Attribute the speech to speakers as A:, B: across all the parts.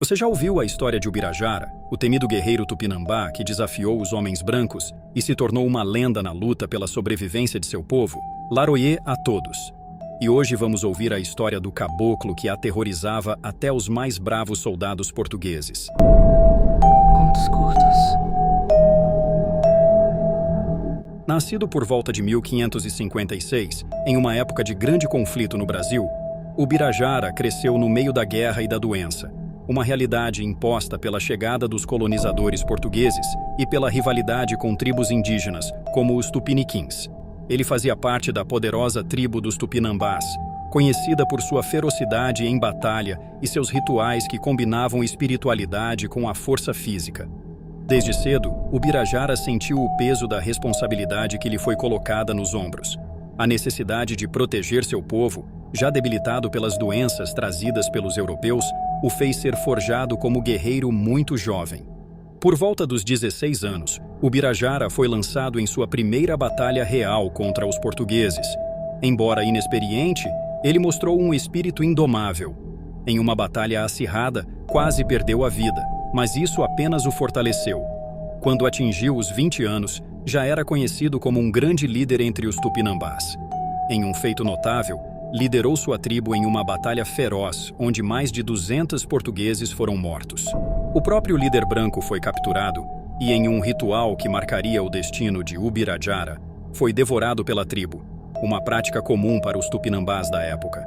A: Você já ouviu a história de Ubirajara, o temido guerreiro tupinambá que desafiou os homens brancos e se tornou uma lenda na luta pela sobrevivência de seu povo? Laroye a todos! E hoje vamos ouvir a história do caboclo que aterrorizava até os mais bravos soldados portugueses.
B: Contos curtos.
A: Nascido por volta de 1556, em uma época de grande conflito no Brasil, Ubirajara cresceu no meio da guerra e da doença, uma realidade imposta pela chegada dos colonizadores portugueses e pela rivalidade com tribos indígenas, como os tupiniquins. Ele fazia parte da poderosa tribo dos tupinambás, conhecida por sua ferocidade em batalha e seus rituais que combinavam espiritualidade com a força física. Desde cedo, Ubirajara sentiu o peso da responsabilidade que lhe foi colocada nos ombros. A necessidade de proteger seu povo, já debilitado pelas doenças trazidas pelos europeus, o fez ser forjado como guerreiro muito jovem. Por volta dos 16 anos, Ubirajara foi lançado em sua primeira batalha real contra os portugueses. Embora inexperiente, ele mostrou um espírito indomável. Em uma batalha acirrada, quase perdeu a vida, mas isso apenas o fortaleceu. Quando atingiu os 20 anos, já era conhecido como um grande líder entre os tupinambás. Em um feito notável, liderou sua tribo em uma batalha feroz, onde mais de 200 portugueses foram mortos. O próprio líder branco foi capturado e, em um ritual que marcaria o destino de Ubirajara, foi devorado pela tribo, uma prática comum para os tupinambás da época.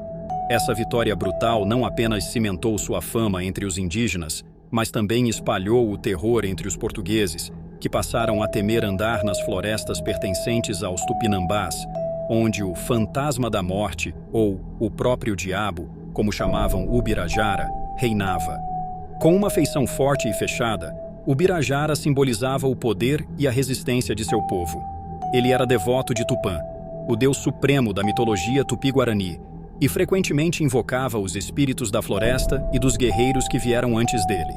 A: Essa vitória brutal não apenas cimentou sua fama entre os indígenas, mas também espalhou o terror entre os portugueses, que passaram a temer andar nas florestas pertencentes aos tupinambás, onde o fantasma da morte, ou o próprio diabo, como chamavam Ubirajara, reinava. Com uma feição forte e fechada, Ubirajara simbolizava o poder e a resistência de seu povo. Ele era devoto de Tupã, o deus supremo da mitologia tupi-guarani, e frequentemente invocava os espíritos da floresta e dos guerreiros que vieram antes dele.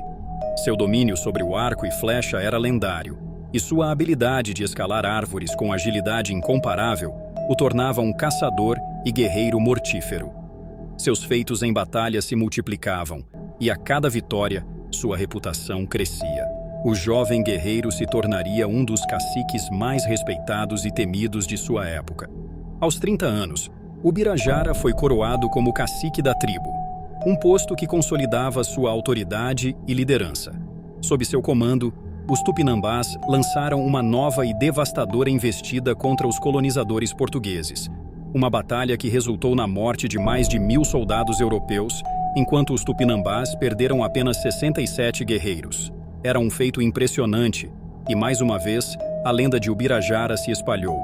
A: Seu domínio sobre o arco e flecha era lendário, e sua habilidade de escalar árvores com agilidade incomparável o tornava um caçador e guerreiro mortífero. Seus feitos em batalha se multiplicavam, e a cada vitória, sua reputação crescia. O jovem guerreiro se tornaria um dos caciques mais respeitados e temidos de sua época. Aos 30 anos, Ubirajara foi coroado como cacique da tribo, um posto que consolidava sua autoridade e liderança. Sob seu comando, os tupinambás lançaram uma nova e devastadora investida contra os colonizadores portugueses, uma batalha que resultou na morte de mais de 1000 soldados europeus, enquanto os tupinambás perderam apenas 67 guerreiros. Era um feito impressionante, e mais uma vez, a lenda de Ubirajara se espalhou.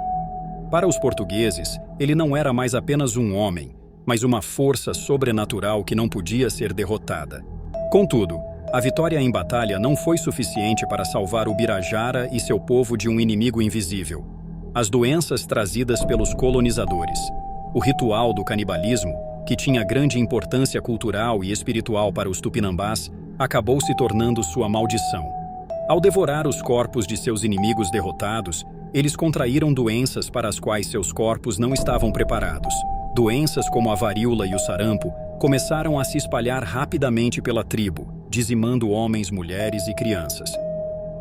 A: Para os portugueses, ele não era mais apenas um homem, mas uma força sobrenatural que não podia ser derrotada. Contudo, a vitória em batalha não foi suficiente para salvar Ubirajara e seu povo de um inimigo invisível: as doenças trazidas pelos colonizadores. O ritual do canibalismo, que tinha grande importância cultural e espiritual para os tupinambás, acabou se tornando sua maldição. Ao devorar os corpos de seus inimigos derrotados, eles contraíram doenças para as quais seus corpos não estavam preparados. Doenças como a varíola e o sarampo começaram a se espalhar rapidamente pela tribo, dizimando homens, mulheres e crianças.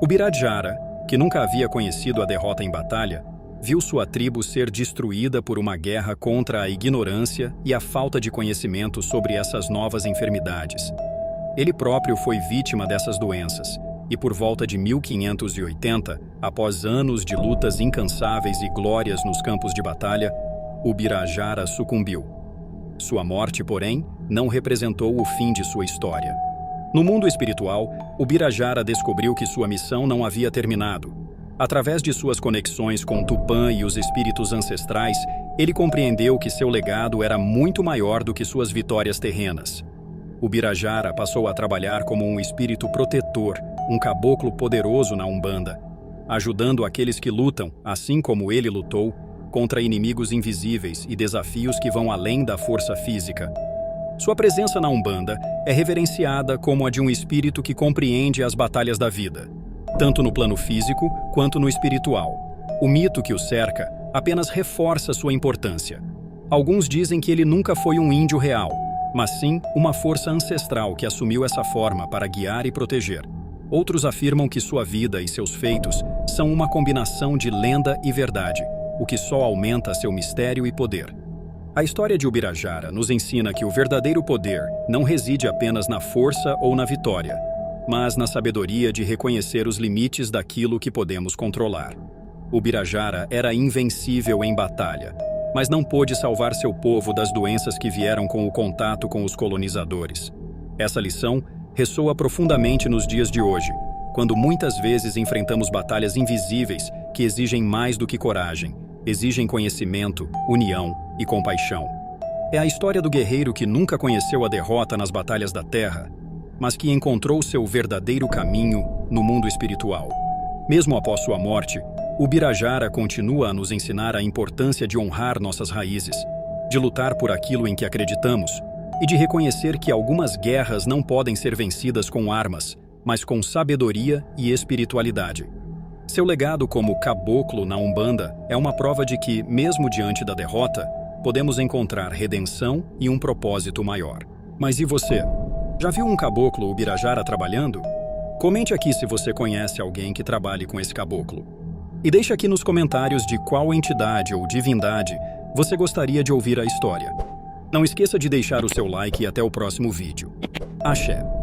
A: Ubirajara, que nunca havia conhecido a derrota em batalha, viu sua tribo ser destruída por uma guerra contra a ignorância e a falta de conhecimento sobre essas novas enfermidades. Ele próprio foi vítima dessas doenças, e por volta de 1580, após anos de lutas incansáveis e glórias nos campos de batalha, Ubirajara sucumbiu. Sua morte, porém, não representou o fim de sua história. No mundo espiritual, Ubirajara descobriu que sua missão não havia terminado. Através de suas conexões com Tupã e os espíritos ancestrais, ele compreendeu que seu legado era muito maior do que suas vitórias terrenas. Ubirajara passou a trabalhar como um espírito protetor, um caboclo poderoso na Umbanda, ajudando aqueles que lutam, assim como ele lutou, contra inimigos invisíveis e desafios que vão além da força física. Sua presença na Umbanda é reverenciada como a de um espírito que compreende as batalhas da vida, tanto no plano físico quanto no espiritual. O mito que o cerca apenas reforça sua importância. Alguns dizem que ele nunca foi um índio real, mas sim uma força ancestral que assumiu essa forma para guiar e proteger. Outros afirmam que sua vida e seus feitos são uma combinação de lenda e verdade, o que só aumenta seu mistério e poder. A história de Ubirajara nos ensina que o verdadeiro poder não reside apenas na força ou na vitória, mas na sabedoria de reconhecer os limites daquilo que podemos controlar. Ubirajara era invencível em batalha, mas não pôde salvar seu povo das doenças que vieram com o contato com os colonizadores. Essa lição ressoa profundamente nos dias de hoje, quando muitas vezes enfrentamos batalhas invisíveis que exigem mais do que coragem, exigem conhecimento, união e compaixão. É a história do guerreiro que nunca conheceu a derrota nas batalhas da terra, mas que encontrou seu verdadeiro caminho no mundo espiritual. Mesmo após sua morte, Ubirajara continua a nos ensinar a importância de honrar nossas raízes, de lutar por aquilo em que acreditamos e de reconhecer que algumas guerras não podem ser vencidas com armas, mas com sabedoria e espiritualidade. Seu legado como caboclo na Umbanda é uma prova de que, mesmo diante da derrota, podemos encontrar redenção e um propósito maior. Mas e você? Já viu um caboclo Ubirajara trabalhando? Comente aqui se você conhece alguém que trabalhe com esse caboclo. E deixe aqui nos comentários de qual entidade ou divindade você gostaria de ouvir a história. Não esqueça de deixar o seu like e até o próximo vídeo. Axé!